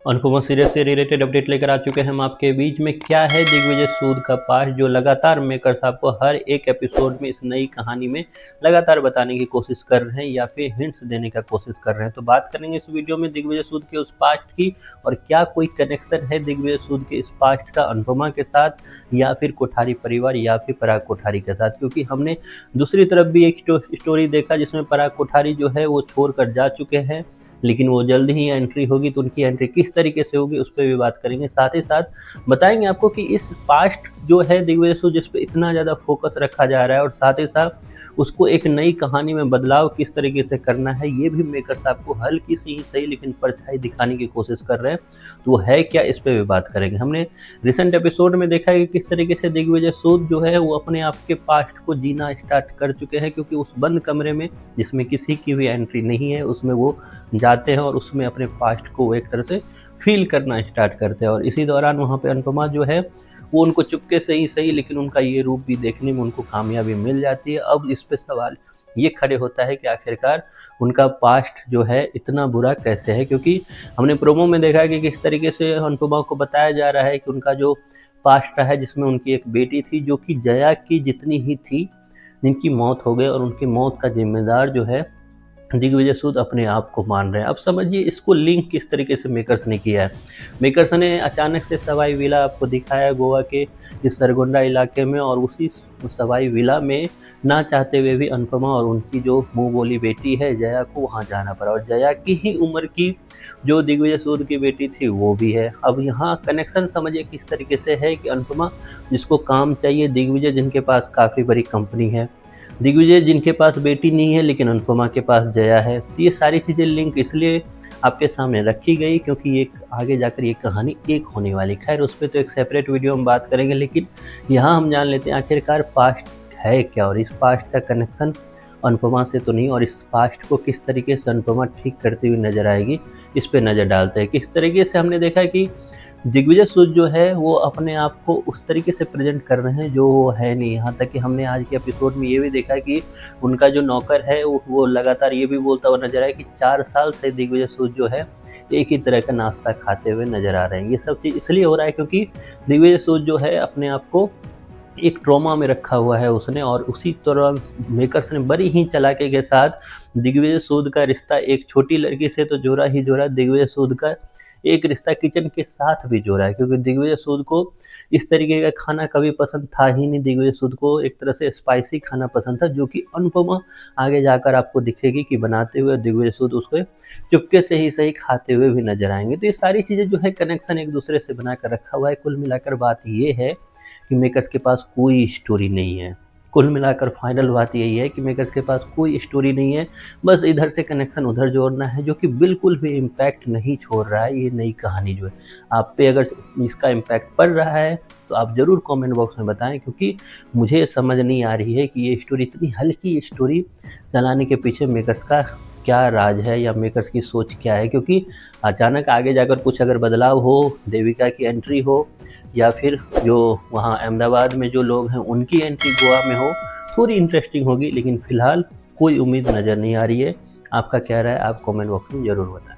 Anupama series से related update लेकर आ चुके हैं हम आपके बीच में। क्या है दिग्विजय सूद का पास्ट, जो लगातार मेकर्स आपको हर एक एपिसोड में इस नई कहानी में लगातार बताने की कोशिश कर रहे हैं या फिर हिंट्स देने का कोशिश कर रहे हैं। तो बात करेंगे इस वीडियो में दिग्विजय सूद के उस पास्ट की, और क्या कोई कनेक्शन है दिग्विजय सूद के इस पास्ट का अनुपमा के साथ या फिर कोठारी परिवार या फिर पराग कोठारी के साथ। क्योंकि हमने दूसरी तरफ भी एक स्टोरी देखा जिसमें पराग कोठारी जो है वो छोड़कर जा चुके हैं, लेकिन वो जल्द ही एंट्री होगी, तो उनकी एंट्री किस तरीके से होगी उस पर भी बात करेंगे। साथ ही साथ बताएंगे आपको कि इस पास्ट जो है दिग्विजय सूद जिस पे इतना ज़्यादा फोकस रखा जा रहा है, और साथ ही साथ उसको एक नई कहानी में बदलाव किस तरीके से करना है, ये भी मेकर्स आपको हल्की सी ही सही लेकिन परछाई दिखाने की कोशिश कर रहे हैं। तो वो है क्या, इस पर भी बात करेंगे। हमने रिसेंट एपिसोड में देखा है कि किस तरीके से दिग्विजय सूद जो है वो अपने आप के पास्ट को जीना स्टार्ट कर चुके हैं, क्योंकि उस बंद कमरे में जिसमें किसी की भी एंट्री नहीं है उसमें वो जाते हैं और उसमें अपने पास्ट को एक तरह से फील करना स्टार्ट करते हैं। और इसी दौरान वहाँ पे अनुपमा जो है वो उनको चुपके से ही सही लेकिन उनका ये रूप भी देखने में उनको कामयाबी मिल जाती है। अब इस पे सवाल ये खड़े होता है कि आखिरकार उनका पास्ट जो है इतना बुरा कैसे है, क्योंकि हमने प्रोमो में देखा है कि किस तरीके से अनुपमा को बताया जा रहा है कि उनका जो पास्ट रहा है जिसमें उनकी एक बेटी थी जो कि जया की जितनी ही थी, जिनकी मौत हो गई, और उनकी मौत का जिम्मेदार जो है दिग्विजय सूद अपने आप को मान रहे हैं। अब समझिए इसको लिंक किस तरीके से मेकर्स ने किया है। मेकर्स ने अचानक से सवाई विला आपको दिखाया गोवा के इस सरगोंडा इलाके में, और उसी सवाई विला में ना चाहते हुए भी अनुपमा और उनकी जो मुंह बोली बेटी है जया को वहां जाना पड़ा, और जया की ही उम्र की जो दिग्विजय सूद की बेटी थी वो भी है। अब यहाँ कनेक्शन समझिए किस तरीके से है कि अनुपमा जिसको काम चाहिए, दिग्विजय जिनके पास काफ़ी बड़ी कंपनी है, दिग्विजय जिनके पास बेटी नहीं है लेकिन अनुपमा के पास जया है। तो ये सारी चीज़ें लिंक इसलिए आपके सामने रखी गई क्योंकि ये आगे जाकर ये कहानी एक होने वाली। खैर उस पर तो एक सेपरेट वीडियो हम बात करेंगे, लेकिन यहाँ हम जान लेते हैं आखिरकार पास्ट है क्या, और इस पास्ट का कनेक्शन अनुपमा से तो नहीं, और इस पास्ट को किस तरीके से अनुपमा ठीक करती हुई नजर आएगी इस पर नज़र डालते हैं। किस तरीके से हमने देखा कि दिग्विजय सूद जो है वो अपने आप को उस तरीके से प्रेजेंट कर रहे हैं जो वो है नहीं। यहाँ तक कि हमने आज के एपिसोड में ये भी देखा कि उनका जो नौकर है वो लगातार ये भी बोलता हुआ नजर आया कि 4 साल से दिग्विजय सूद जो है एक ही तरह का नाश्ता खाते हुए नजर आ रहे हैं। ये सब चीज़ इसलिए हो रहा है क्योंकि दिग्विजय सूद जो है अपने आप को एक ट्रॉमा में रखा हुआ है उसने, और उसी तरह मेकर्स ने बड़ी ही चालाकी के साथ दिग्विजय सूद का रिश्ता एक छोटी लड़की से तो जोड़ा ही जोड़ा, दिग्विजय सूद का एक रिश्ता किचन के साथ भी जोड़ा है। क्योंकि दिग्विजय सूद को इस तरीके का खाना कभी पसंद था ही नहीं। दिग्विजय सूद को एक तरह से स्पाइसी खाना पसंद था, जो कि अनुपमा आगे जाकर आपको दिखेगी कि बनाते हुए दिग्विजय सूद उसको चुपके से ही सही खाते हुए भी नजर आएंगे। तो ये सारी चीज़ें जो है कनेक्शन एक दूसरे से बनाकर रखा हुआ है। कुल मिलाकर बात ये है कि मेकर्स के पास कोई स्टोरी नहीं है। कुल मिलाकर फाइनल बात यही है कि मेकर्स के पास कोई स्टोरी नहीं है, बस इधर से कनेक्शन उधर जोड़ना है, जो कि बिल्कुल भी इम्पैक्ट नहीं छोड़ रहा है। ये नई कहानी जो है आप पे अगर इसका इम्पैक्ट पड़ रहा है तो आप ज़रूर कमेंट बॉक्स में बताएं, क्योंकि मुझे समझ नहीं आ रही है कि ये स्टोरी, इतनी हल्की स्टोरी चलाने के पीछे मेकर्स का क्या राज है या मेकर्स की सोच क्या है। क्योंकि अचानक आगे जाकर कुछ अगर बदलाव हो, देविका की एंट्री हो, या फिर जो वहाँ अहमदाबाद में जो लोग हैं उनकी एंट्री गोवा में हो, थोड़ी इंटरेस्टिंग होगी। लेकिन फ़िलहाल कोई उम्मीद नज़र नहीं आ रही है। आपका क्या राय है, आप कमेंट बॉक्स में ज़रूर बताएं।